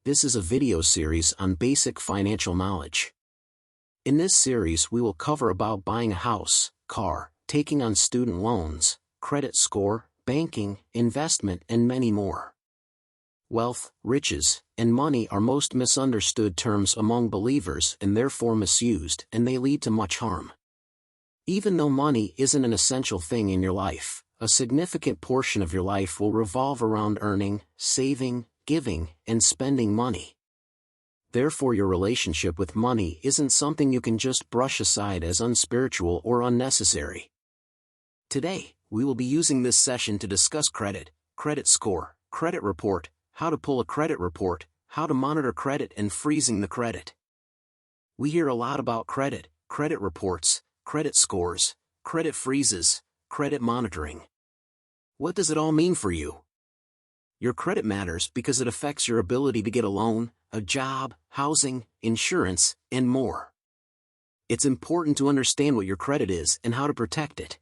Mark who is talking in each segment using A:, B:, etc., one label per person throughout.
A: This is a video series on basic financial knowledge. In this series we will cover about buying a house, car, taking on student loans, credit score, banking, investment and many more. Wealth, riches, and money are most misunderstood terms among believers and therefore misused, and they lead to much harm. Even though money isn't an essential thing in your life, a significant portion of your life will revolve around earning, saving, giving, and spending money. Therefore your relationship with money isn't something you can just brush aside as unspiritual or unnecessary. Today, we will be using this session to discuss credit, credit score, credit report, how to pull a credit report, how to monitor credit and freezing the credit. We hear a lot about credit, credit reports, credit scores, credit freezes, credit monitoring. What does it all mean for you? Your credit matters because it affects your ability to get a loan, a job, housing, insurance, and more. It's important to understand what your credit is and how to protect it.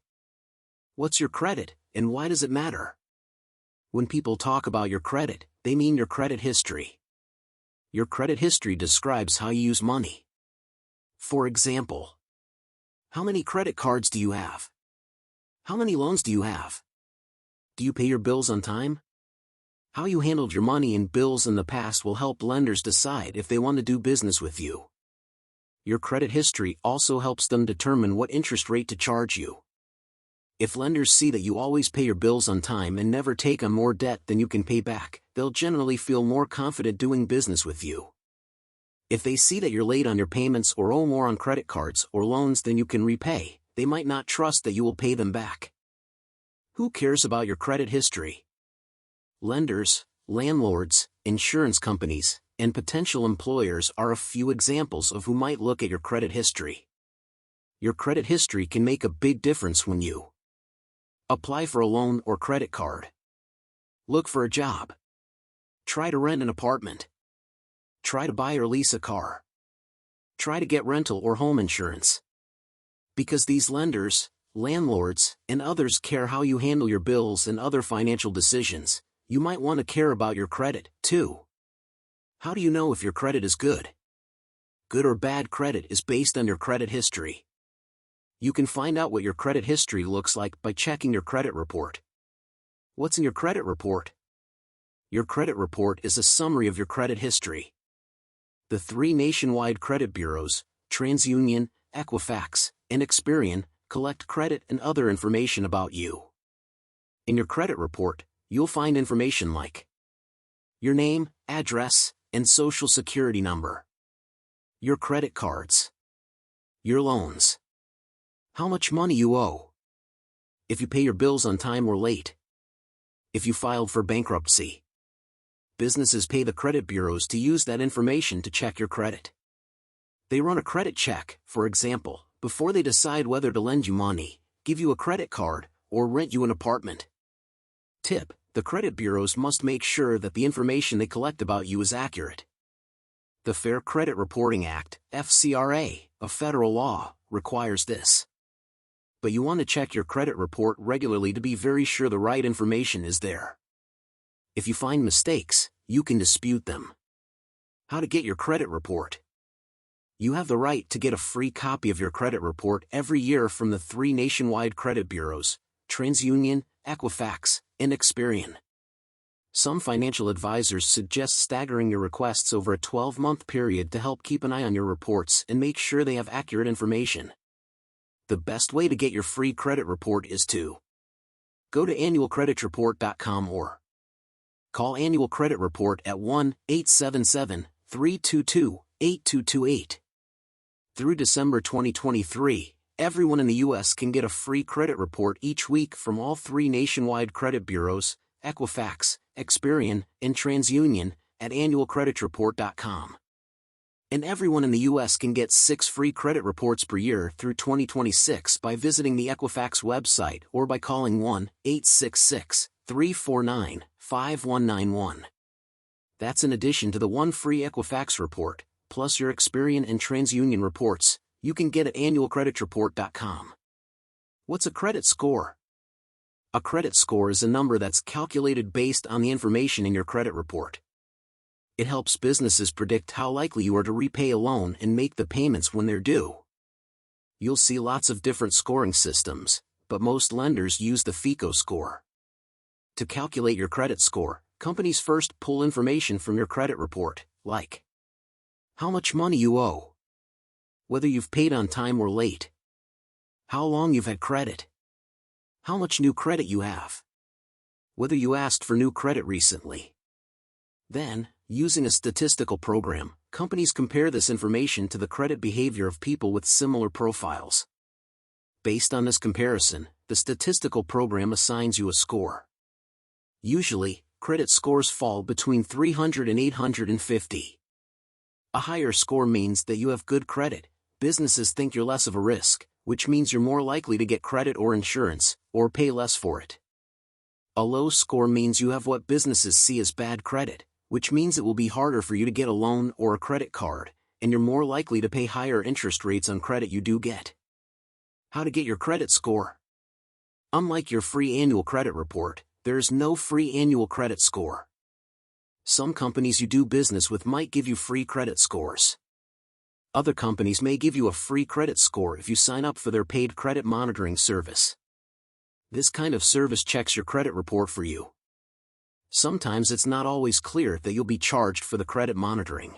A: What's your credit, and why does it matter? When people talk about your credit, they mean your credit history. Your credit history describes how you use money. For example, how many credit cards do you have? How many loans do you have? Do you pay your bills on time? How you handled your money and bills in the past will help lenders decide if they want to do business with you. Your credit history also helps them determine what interest rate to charge you. If lenders see that you always pay your bills on time and never take on more debt than you can pay back, they'll generally feel more confident doing business with you. If they see that you're late on your payments or owe more on credit cards or loans than you can repay, they might not trust that you will pay them back. Who cares about your credit history? Lenders, landlords, insurance companies, and potential employers are a few examples of who might look at your credit history. Your credit history can make a big difference when you apply for a loan or credit card, look for a job, try to rent an apartment, try to buy or lease a car, try to get rental or home insurance. Because these lenders, landlords, and others care how you handle your bills and other financial decisions, you might want to care about your credit, too. How do you know if your credit is good? Good or bad credit is based on your credit history. You can find out what your credit history looks like by checking your credit report. What's in your credit report? Your credit report is a summary of your credit history. The 3 nationwide credit bureaus, TransUnion, Equifax, and Experian, collect credit and other information about you. In your credit report, you'll find information like your name, address, and social security number, your credit cards, your loans, how much money you owe, if you pay your bills on time or late, if you filed for bankruptcy. Businesses pay the credit bureaus to use that information to check your credit. They run a credit check, for example, before they decide whether to lend you money, give you a credit card, or rent you an apartment. Tip: the credit bureaus must make sure that the information they collect about you is accurate. The Fair Credit Reporting Act, FCRA, a federal law, requires this. But you want to check your credit report regularly to be very sure the right information is there. If you find mistakes, you can dispute them. How to get your credit report? You have the right to get a free copy of your credit report every year from the 3 nationwide credit bureaus, TransUnion, Equifax, and Experian. Some financial advisors suggest staggering your requests over a 12-month period to help keep an eye on your reports and make sure they have accurate information. The best way to get your free credit report is to go to annualcreditreport.com or call Annual Credit Report at 1-877-322-8228. Through December 2023, everyone in the U.S. can get a free credit report each week from all 3 nationwide credit bureaus, Equifax, Experian, and TransUnion, at annualcreditreport.com. And everyone in the U.S. can get 6 free credit reports per year through 2026 by visiting the Equifax website or by calling 1-866-349-5191. That's in addition to the 1 free Equifax report, plus your Experian and TransUnion reports, you can get at annualcreditreport.com. What's a credit score? A credit score is a number that's calculated based on the information in your credit report. It helps businesses predict how likely you are to repay a loan and make the payments when they're due. You'll see lots of different scoring systems, but most lenders use the FICO score. To calculate your credit score, companies first pull information from your credit report, like how much money you owe, whether you've paid on time or late, how long you've had credit, how much new credit you have, whether you asked for new credit recently. Then, using a statistical program, companies compare this information to the credit behavior of people with similar profiles. Based on this comparison, the statistical program assigns you a score. Usually, credit scores fall between 300 and 850. A higher score means that you have good credit. Businesses think you're less of a risk, which means you're more likely to get credit or insurance, or pay less for it. A low score means you have what businesses see as bad credit, which means it will be harder for you to get a loan or a credit card, and you're more likely to pay higher interest rates on credit you do get. How to get your credit score? Unlike your free annual credit report, there is no free annual credit score. Some companies you do business with might give you free credit scores. Other companies may give you a free credit score if you sign up for their paid credit monitoring service. This kind of service checks your credit report for you. Sometimes it's not always clear that you'll be charged for the credit monitoring.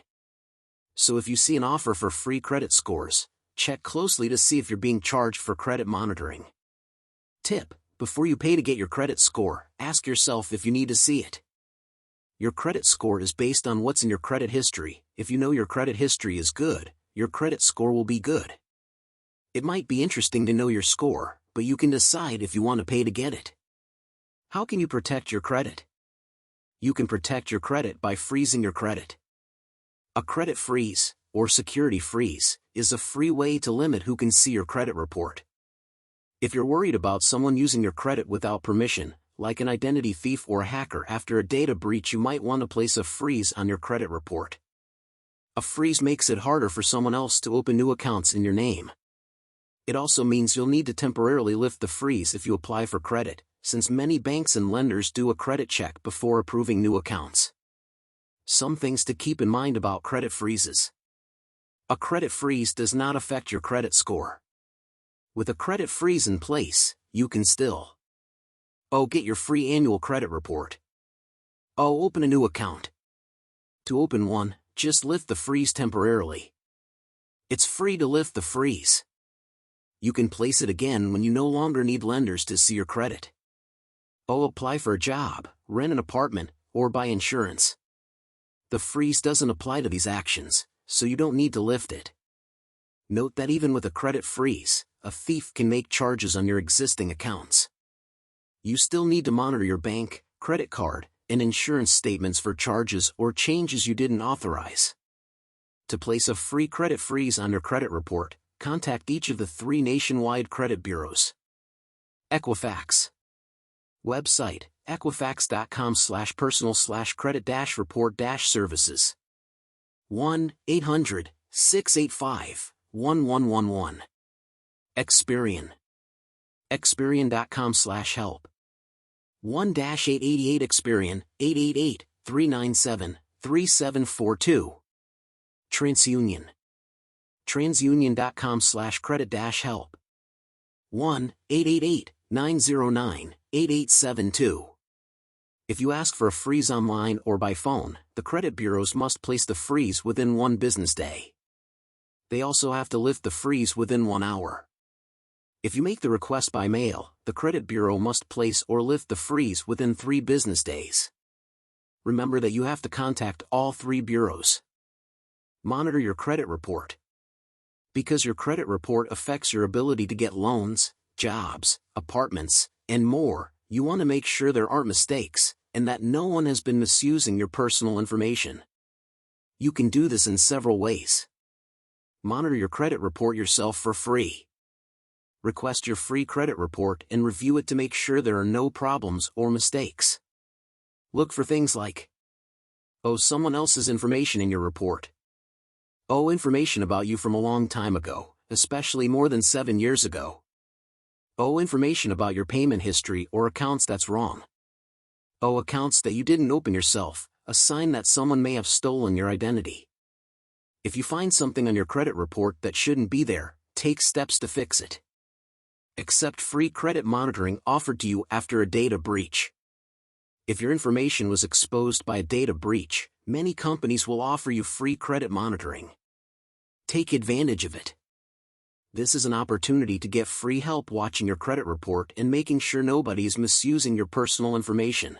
A: So if you see an offer for free credit scores, check closely to see if you're being charged for credit monitoring. Tip: before you pay to get your credit score, ask yourself if you need to see it. Your credit score is based on what's in your credit history. If you know your credit history is good, your credit score will be good. It might be interesting to know your score, but you can decide if you want to pay to get it. How can you protect your credit? You can protect your credit by freezing your credit. A credit freeze, or security freeze, is a free way to limit who can see your credit report. If you're worried about someone using your credit without permission, like an identity thief or a hacker after a data breach, you might want to place a freeze on your credit report. A freeze makes it harder for someone else to open new accounts in your name. It also means you'll need to temporarily lift the freeze if you apply for credit, since many banks and lenders do a credit check before approving new accounts. Some things to keep in mind about credit freezes. A credit freeze does not affect your credit score. With a credit freeze in place, you can still get your free annual credit report. Open a new account. To open one, just lift the freeze temporarily. It's free to lift the freeze. You can place it again when you no longer need lenders to see your credit. Apply for a job, rent an apartment, or buy insurance. The freeze doesn't apply to these actions, so you don't need to lift it. Note that even with a credit freeze, a thief can make charges on your existing accounts. You still need to monitor your bank, credit card, and insurance statements for charges or changes you didn't authorize. To place a free credit freeze on your credit report, contact each of the 3 nationwide credit bureaus. Equifax. Website: equifax.com/personal/credit-report-services. 1-800-685-1111. Experian. Experian.com/help. 1-888 Experian, 888-397-3742. TransUnion. TransUnion.com/credit-help. 1-888-909-8872. If you ask for a freeze online or by phone, the credit bureaus must place the freeze within 1 business day. They also have to lift the freeze within 1 hour. If you make the request by mail, the credit bureau must place or lift the freeze within 3 business days. Remember that you have to contact all 3 bureaus. Monitor your credit report. Because your credit report affects your ability to get loans, jobs, apartments, and more, you want to make sure there aren't mistakes, and that no one has been misusing your personal information. You can do this in several ways. Monitor your credit report yourself for free. Request your free credit report and review it to make sure there are no problems or mistakes. Look for things like someone else's information in your report. Information about you from a long time ago, especially more than 7 years ago. Information about your payment history or accounts that's wrong. Accounts that you didn't open yourself, a sign that someone may have stolen your identity. If you find something on your credit report that shouldn't be there, take steps to fix it. Accept free credit monitoring offered to you after a data breach. If your information was exposed by a data breach, many companies will offer you free credit monitoring. Take advantage of it. This is an opportunity to get free help watching your credit report and making sure nobody is misusing your personal information.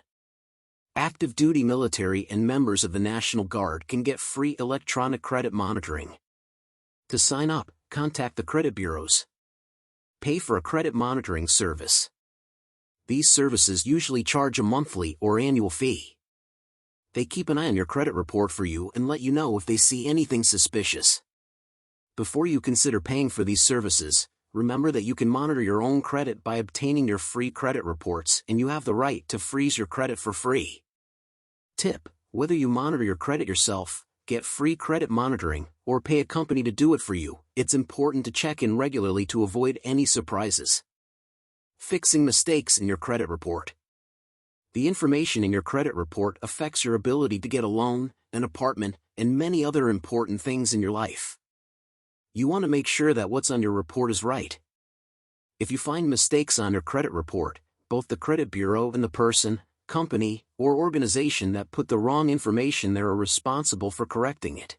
A: Active duty military and members of the National Guard can get free electronic credit monitoring. To sign up, contact the credit bureaus. Pay for a credit monitoring service. These services usually charge a monthly or annual fee. They keep an eye on your credit report for you and let you know if they see anything suspicious. Before you consider paying for these services, remember that you can monitor your own credit by obtaining your free credit reports, and you have the right to freeze your credit for free. Tip: whether you monitor your credit yourself, get free credit monitoring, or pay a company to do it for you, it's important to check in regularly to avoid any surprises. Fixing mistakes in your credit report. The information in your credit report affects your ability to get a loan, an apartment, and many other important things in your life. You want to make sure that what's on your report is right. If you find mistakes on your credit report, both the credit bureau and the person, company, or organization that put the wrong information there are responsible for correcting it.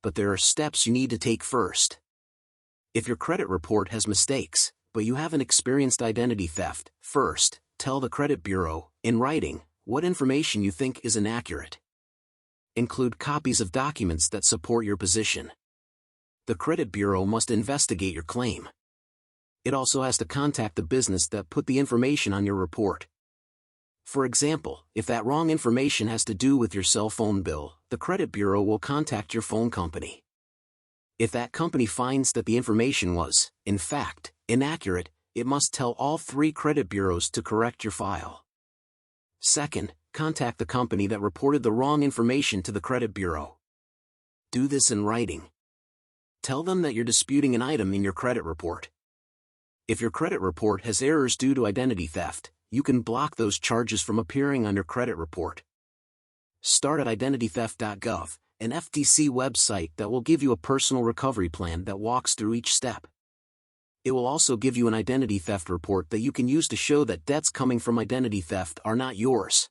A: But there are steps you need to take first. If your credit report has mistakes, but you haven't experienced identity theft, first, tell the credit bureau, in writing, what information you think is inaccurate. Include copies of documents that support your position. The credit bureau must investigate your claim. It also has to contact the business that put the information on your report. For example, if that wrong information has to do with your cell phone bill, the credit bureau will contact your phone company. If that company finds that the information was, in fact, inaccurate, it must tell all 3 credit bureaus to correct your file. Second, contact the company that reported the wrong information to the credit bureau. Do this in writing. Tell them that you're disputing an item in your credit report. If your credit report has errors due to identity theft, you can block those charges from appearing on your credit report. Start at identitytheft.gov, an FTC website that will give you a personal recovery plan that walks through each step. It will also give you an identity theft report that you can use to show that debts coming from identity theft are not yours.